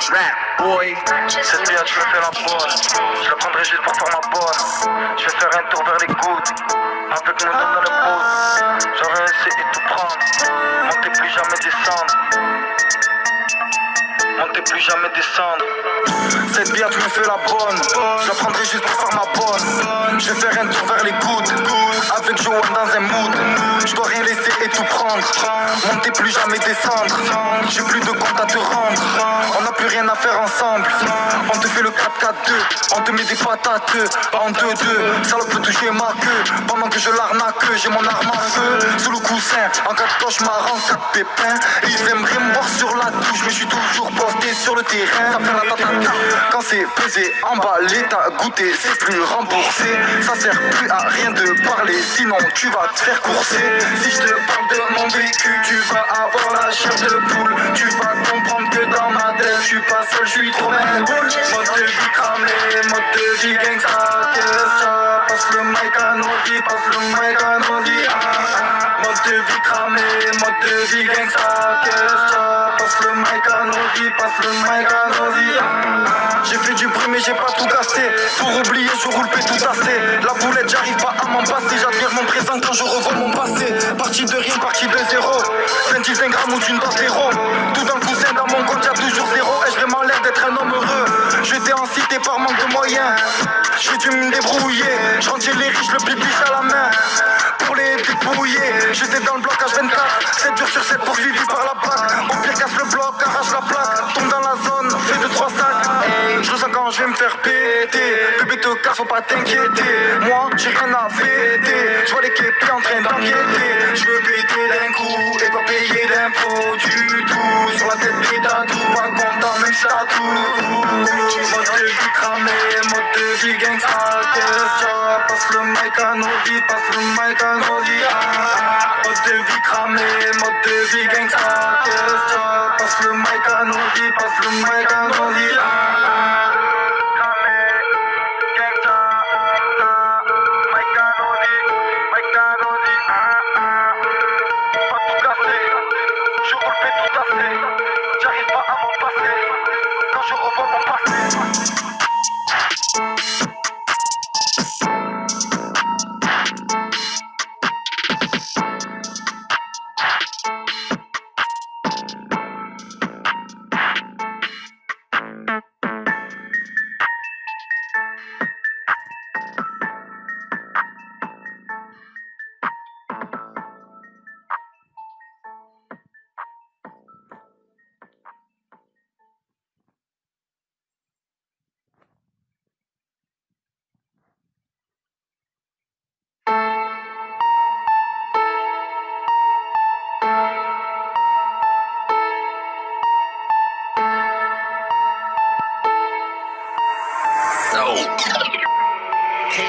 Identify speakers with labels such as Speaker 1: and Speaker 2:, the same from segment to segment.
Speaker 1: trap, boy.
Speaker 2: Cette bière, je me fais la bonne. Je la prendrai juste pour faire ma bonne. Je vais faire un tour vers les gouttes. Avec mon nom dans le pot. J'aurais essayé de tout prendre. Monter plus jamais descendre. Monter plus jamais descendre. Cette bière, tu me fais la bonne. Je la prendrai juste pour faire ma bonne. Je vais faire un tour vers les gouttes. Avec Johan dans un mood. Je dois rien laisser et tout prendre. Monter plus jamais descendre. J'ai plus de compte à te rendre. On n'a plus rien à faire ensemble. On te fait le 4-4-2. On te met des patates en 2-2. Salope peut toucher ma queue. Pendant que je l'arnaque, j'ai mon arme à feu. Sous le coussin, en 4 cauchemars, en 4 pépins. Ils aimeraient me voir sur la touche, mais je suis toujours posté sur le terrain. Ça fait la tatata. Quand c'est pesé, emballé, t'as goûté, c'est plus remboursé. Ça sert plus à rien de parler, sinon tu vas te faire courser. Si je te parle de mon vécu, tu vas avoir la chair de poule. Tu vas comprendre que dans ma tête, je suis pas seul, je suis trop bien boule. Mode de vie cramé, mode de vie gangsta. Qu'est-ce ça? Passe le mic à nos vies, passe le mic à nos vies. Mode de vie cramé, mode de vie gangsta. Qu'est-ce ça? Passe le mic à nos vies, passe le mic à nos vies. J'ai fait du bruit mais j'ai pas tout cassé. Pour oublier je roule tout assez. La boulette j'arrive pas à m'en passer. J'admire mon présent quand je revois mon passé. Partie de rien, partie de zéro. 25 grammes ou d'une dose zéro. Tout dans le coussin, dans mon compte y'a toujours zéro. Ai-je vraiment l'air d'être un homme heureux? J'étais en cité par manque de moyens. J'ai dû me débrouiller. Je rendais les riches, le pipiche à la main. Pour les dépouiller, j'étais dans le bloc H24. 7 jours sur 7 poursuivi par la plaque. Au pire casse le bloc, arrache la plaque. Tombe dans la zone, fais 2-3 sacs. Hey, je le sens quand je vais me faire péter. Bébé te casse, faut pas t'inquiéter. Moi j'ai rien à fêter. Je vois les képis en train d'enquêter. Je veux péter d'un coup et pas payer d'impôts du tout. Sur la tête des tatous, pas content même si t'as tout. Mode de vie cramé, mode de vie gangsta. Qu'est-ce ça? Passe le mic à nos vies, passe le mic à nos vies. Mode de vie cramé, mode de vie gangsta. Qu'est-ce ça? Passe le mic à nos vies, passe le mic à nos vies. J'arrive pas à m'en passer quand je revois mon passé.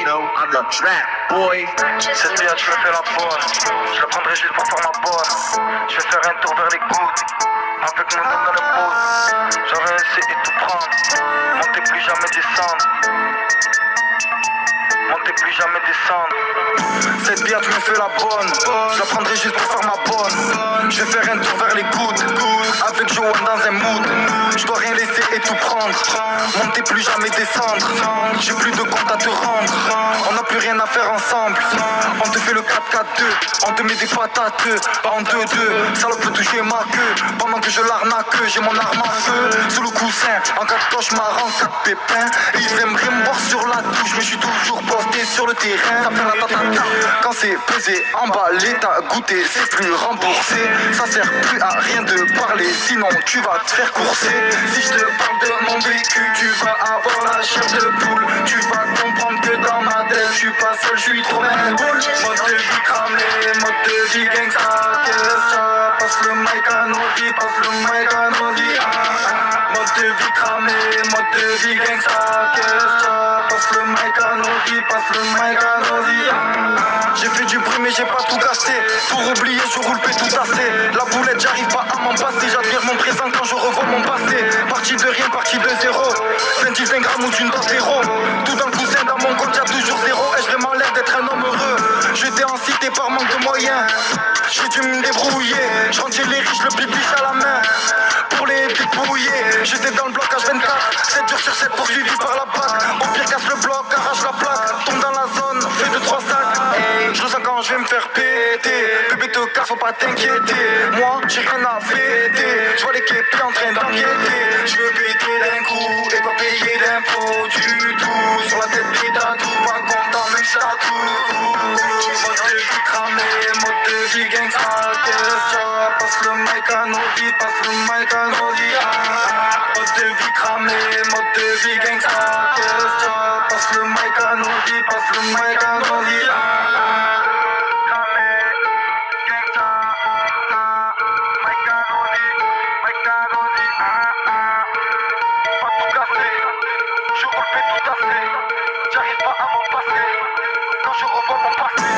Speaker 1: Kato on the trap, boy.
Speaker 2: Cette bière, je me fais la bonne. Je la prendrai juste pour faire ma bonne. Je vais faire un tour vers les gouttes. Avec mon nom dans le pot. J'aurais essayé de tout prendre. Monter plus jamais descendre. Monter plus jamais descendre. Cette bière, tu me fais la bonne. Je la prendrai juste pour faire ma bonne. Je vais faire un tour vers les gouttes. Avec Johan dans un mood. Je dois rien laisser et tout prendre. Monter plus jamais descendre. J'ai plus de compte à te rendre. On n'a plus rien à faire ensemble. On te fait le 4-4-2. On te met des patates en 2-2. Salope peut toucher ma queue. Pendant que je l'arnaque, j'ai mon arme à feu. Sous le coussin, en 4 cauchemars, en 4 pépins. Ils aimeraient me voir sur la touche, mais je suis toujours posté sur le terrain. Ça fait la tatata. Quand c'est pesé, emballé, t'as goûté, c'est plus remboursé. Ça sert plus à rien de parler, sinon tu vas te faire courser. Si je te parle de mon vécu, tu vas avoir la chair de poule. Tu vas comprendre que dans ma tête, je suis pas seul, je suis trop bien boule. Mode de vie cramé, mode de vie gangsta. Qu'est-ce ça? Passe le mic à nos vies, passe le mic à nos vies. Mode de vie cramé, mode de vie gangsta. Qu'est-ce ça? Passe le mic à nos vies, passe le mic à nos vies. J'ai fait du bruit mais j'ai pas tout cassé. Pour oublier je roule tout assez. La boulette j'arrive pas à m'en passer. J'admire mon présent quand je revois mon passé. Partie de rien, partie de zéro. 25 grammes ou d'une dose zéro. Tout dans le coussin, dans mon compte y'a toujours zéro. Ai-je vraiment l'air d'être un homme heureux? J'étais en cité par manque de moyens. J'ai dû me débrouiller. Je rendais les riches, le pipiche à la main. pour les dépouiller. J'étais dans le bloc H24, 7 jours sur 7 poursuivi par la BAC. Au pire casse le bloc, arrache la plaque, tombe dans la zone, fais 2-3 sacs. Hey, je le sens quand je vais me faire péter. Bébé te casse, faut pas t'inquiéter. Moi j'ai rien à fêter. Je vois les képis en train d'enquêter. Je veux péter d'un coup et pas payer d'impôts du tout. Sur la tête des tatous, pas content même ça tout. Mode de vie cramé, mode de vie gangsta. Passe le mic à nos vies, passe le mic à nos vies. Mode de vie cramé, mode de vie gangsta. Passe le mic à nos vies, passe le mic à nos vies. Cramé, gangsta, mic à nos vies, mic à nos vies. Pas tout casser, je roule tout assez. J'arrive pas à m'en passer quand je revois mon passé.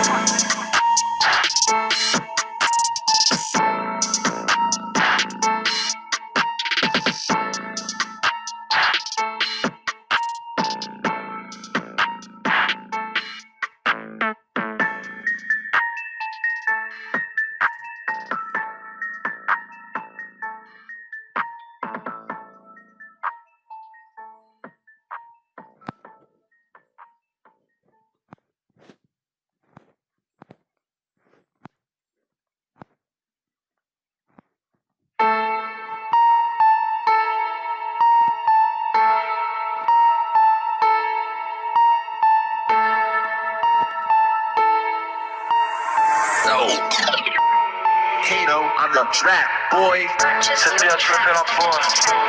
Speaker 1: Kato on the track, boy.
Speaker 2: Cette bière, je me fais la bonne.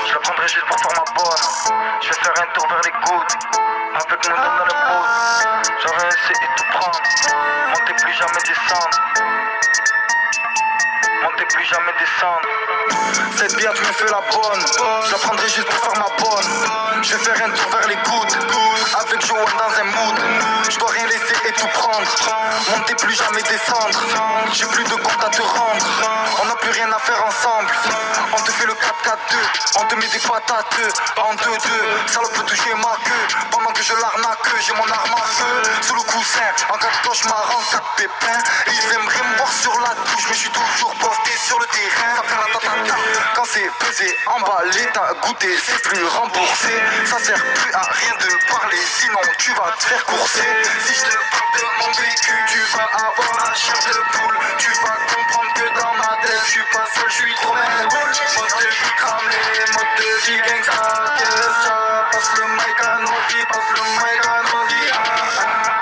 Speaker 2: Je la prendrai juste pour faire ma bonne. Je vais faire un tour vers les gouttes. Avec mon nom dans le bout. J'aurais essayé de tout prendre. Monter plus jamais descendre. Monter plus jamais descendre. Cette bière, je me fais la bonne. Je la prendrai juste pour faire ma bonne. Je vais faire un tour vers les gouttes. Avec Johan dans un mood. Je dois rien laisser et tout prendre. Monter plus jamais descendre. J'ai plus de compte à te rendre. On n'a plus rien à faire ensemble. On te fait le 4-4-2. On te met des patates en 2-2. Salope peut toucher ma queue. Pendant que je l'arnaque, j'ai mon arme à feu. Sous le coussin, en cas de cauchemar, en cas de pépin. Ils aimeraient me voir sur la touche, mais je suis toujours posté sur le terrain. Ça fait la tatata. Quand c'est pesé, emballé, t'as goûté, c'est plus remboursé. Ça sert plus à rien de parler, sinon tu vas te faire courser. Si je te parle de mon vécu, tu vas avoir la chair de poule. Tu vas comprendre que dans ma tête, je suis pas seul, je suis trop belle. Mode de vie cramé, mode de vie gangsta. Passe le mic à nos vies, passe le mic à nos vies.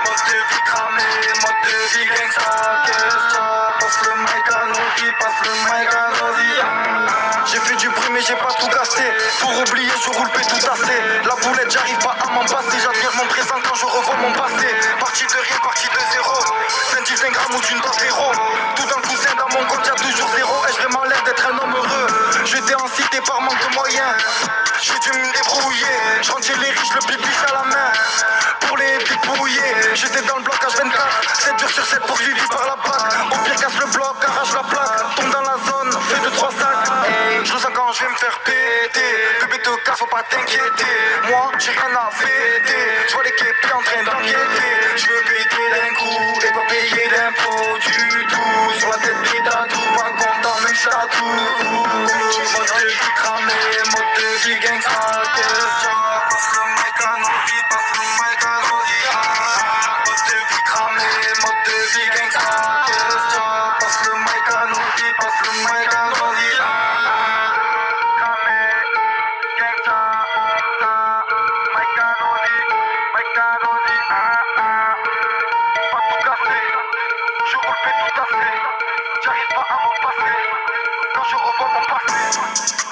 Speaker 2: Mode de vie cramé, mode de vie gangsta. Passe le mic à nos vies, passe le mic à nos vies. J'ai fait du bruit mais j'ai pas tout cassé. Pour oublier je roule tout assez. La boulette j'arrive pas à m'en passer. J'admire mon présent quand je revois mon passé. Parti de rien, parti de zéro. 20 grammes ou d'une dose zéro. Tout d'un coup c'est dans mon compte y'a toujours zéro. Ai-je vraiment l'air d'être un homme heureux? J'étais en cité par manque de moyens. J'ai dû me débrouiller. Je rendais les riches le pipiche à la main. Pour les dépouiller. J'étais dans le bloc H24, 7 jours sur 7 poursuivi par la BAC. Au pire casse le bloc, arrache la plaque, tombe dans la zone, fais 2-3 sacs. Hey, je le sens quand je vais me faire péter. Bébé te casse, faut pas t'inquiéter. Moi j'ai rien à fêter. Je vois les képis en train d'enquêter. Je veux péter d'un coup et pas payer d'impôts du tout. Sur la tête des tatous, pas content même ça tout. Mode de vie cramé, mode de vie gangsta. Passe le mic à nos vies, passe le mic à nos vies. Mode de vie cramé, mode de vie gangsta. Passe le mic à nos vies, passe le mic à nos vies. Cramé, gangsta, mic à nos vies, mic à nos vies. Pas tout casser, je roule tout assez. J'arrive pas à m'en passer quand je revois mon passé.